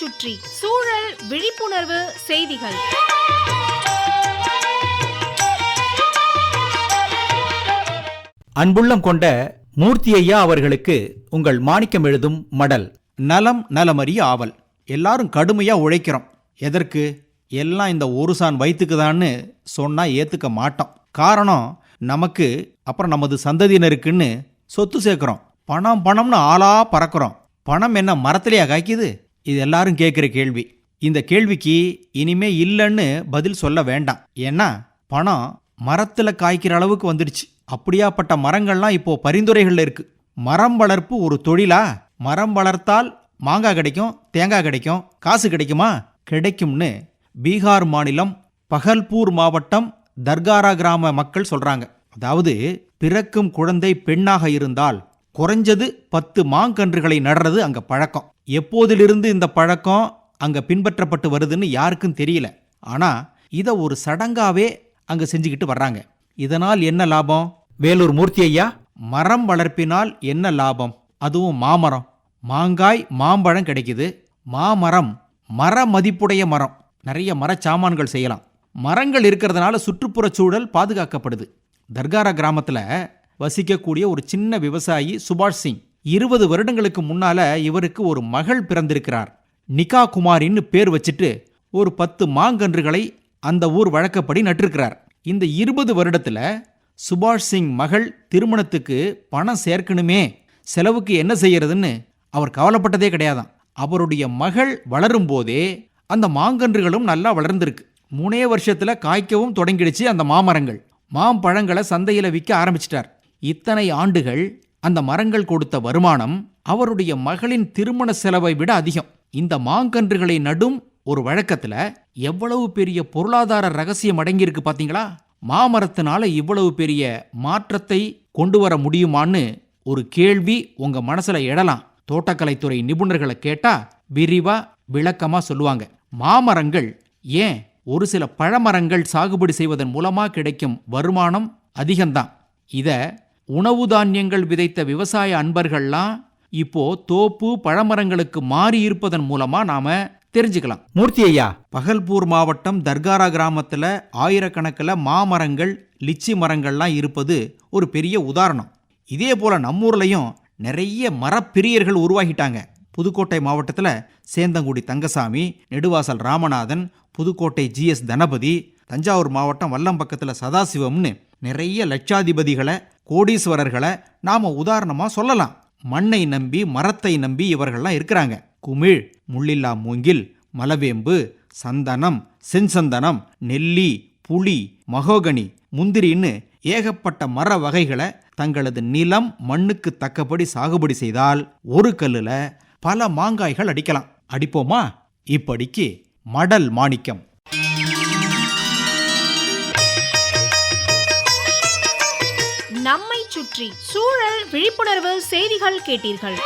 சுற்றி சூழல் விழிப்புணர்வு செய்திகள். அன்புள்ளம் கொண்ட மூர்த்தி ஐயா அவர்களுக்கு உங்கள் மாணிக்கம் எழுதும் மடல். நலம் நலமறிய ஆவல். எல்லாரும் கடுமையா உழைக்கிறோம். எதற்கு? எல்லாம் இந்த ஒரு சான் வயிற்றுக்குதான்னு சொன்னா ஏத்துக்க மாட்டோம். காரணம், நமக்கு அப்புறம் நமது சந்ததியினருக்குன்னு சொத்து சேர்க்கிறோம். பணம் பணம்னு ஆளா பறக்கிறோம். பணம் என்ன மரத்திலேயா காய்க்குது? இது எல்லாரும் கேட்குற கேள்வி. இந்த கேள்விக்கு இனிமே இல்லைன்னு பதில் சொல்ல வேண்டாம். ஏன்னா பணம் மரத்தில் காய்க்கிற அளவுக்கு வந்துடுச்சு. அப்படியாப்பட்ட மரங்கள்லாம் இப்போ பரிந்துரைகளில் இருக்கு. மரம் வளர்ப்பு ஒரு தொழிலா? மரம் வளர்த்தால் மாங்காய் கிடைக்கும், தேங்காய் கிடைக்கும், காசு கிடைக்குமா? கிடைக்கும்னு பீகார் மாநிலம் பகல்பூர் மாவட்டம் தர்காரா கிராம மக்கள் சொல்றாங்க. அதாவது பிறக்கும் குழந்தை பெண்ணாக இருந்தால் குறைஞ்சது 10 மாங்கன்றுகளை நடுறது அங்க பழக்கம். எப்போதிலிருந்து இந்த பழக்கம் அங்க பின்பற்றப்பட்டு வருதுன்னு யாருக்கும் தெரியல. ஆனா இதை ஒரு சடங்காவே அங்க செஞ்சுக்கிட்டு வர்றாங்க. இதனால் என்ன லாபம்? வேலூர் மூர்த்தி ஐயா, மரம் வளர்ப்பினால் என்ன லாபம்? அதுவும் மாமரம். மாங்காய் மாம்பழம் கிடைக்குது. மாமரம் மர மதிப்புடைய மரம். நிறைய மரச்சாமான்கள் செய்யலாம். மரங்கள் இருக்கிறதுனால சுற்றுப்புற சூழல் பாதுகாக்கப்படுது. தர்காரா கிராமத்தில் வசிக்கக்கூடிய ஒரு சின்ன விவசாயி சுபாஷ் சிங் 20 வருடங்களுக்கு முன்னால இவருக்கு ஒரு மகள் பிறந்திருக்கிறார். நிகா குமாரின்னு பேர் வச்சுட்டு ஒரு 10 மாங்கன்றுகளை அந்த ஊர் வழக்கப்படி நட்டிருக்கிறார். இந்த 20 வருடத்துல சுபாஷ் சிங் மகள் திருமணத்துக்கு பணம் சேர்க்கணுமே, செலவுக்கு என்ன செய்யறதுன்னு அவர் கவலைப்பட்டதே கிடையாதான். அவருடைய மகள் வளரும் போதே அந்த மாங்கன்றுகளும் நல்லா வளர்ந்துருக்கு. 3 வருஷத்துல காய்க்கவும் தொடங்கிடுச்சு அந்த மாமரங்கள். மாம்பழங்களை சந்தையில விற்க ஆரம்பிச்சிட்டார். இத்தனை ஆண்டுகள் அந்த மரங்கள் கொடுத்த வருமானம் அவருடைய மகளின் திருமண செலவை விட அதிகம். இந்த மாங்கன்றுகளை நடும் ஒரு வழக்கத்துல எவ்வளவு பெரிய பொருளாதார ரகசியம் அடங்கியிருக்கு பாத்தீங்களா? மாமரத்தினால இவ்வளவு பெரிய மாற்றத்தை கொண்டு வர முடியுமான்னு ஒரு கேள்வி உங்க மனசுல எழலாம். தோட்டக்கலைத்துறை நிபுணர்களை கேட்டா விரிவா விளக்கமா சொல்லுவாங்க. மாமரங்கள் ஏன் ஒரு சில பழமரங்கள் சாகுபடி செய்வதன் மூலமா கிடைக்கும் வருமானம் அதிகம்தான். இத உணவு தானியங்கள் விதைத்த விவசாய அன்பர்கள்லாம் இப்போ தோப்பு பழமரங்களுக்கு மாறி இருப்பதன் மூலமா நாம தெரிஞ்சுக்கலாம். மூர்த்தி ஐயா, பகல்பூர் மாவட்டம் தர்காரா கிராமத்துல ஆயிரக்கணக்கில் மாமரங்கள், லிச்சி மரங்கள்லாம் இருப்பது ஒரு பெரிய உதாரணம். இதே போல நம்மூர்லையும் நிறைய மரப்பிரியர்கள் உருவாகிட்டாங்க. புதுக்கோட்டை மாவட்டத்தில் சேந்தங்குடி தங்கசாமி, நெடுவாசல் ராமநாதன், புதுக்கோட்டை GS தனபதி, தஞ்சாவூர் மாவட்டம் வல்லம்பக்கத்தில் சதாசிவம்னு நிறைய லட்சாதிபதிகளை, கோடீஸ்வரர்களை நாம உதாரணமா சொல்லலாம். மண்ணை நம்பி மரத்தை நம்பி இவர்கள்லாம் இருக்கிறாங்க. குமிழ், முள்ளில்லா மூங்கில், மலவேம்பு, சந்தனம், செஞ்சந்தனம், நெல்லி, புளி, மகோகனி, முந்திரின்னு ஏகப்பட்ட மர வகைகளை தங்களது நிலம் மண்ணுக்கு தக்கபடி சாகுபடி செய்தால் ஒரு கல்லுல பல மாங்காய்கள் அடிக்கலாம். அடிப்போமா? இப்படிக்கு மடல் மாணிக்கம். நம்மை சுற்றி சூழல் விழிப்புணர்வு செய்திகள் கேட்டீர்கள்.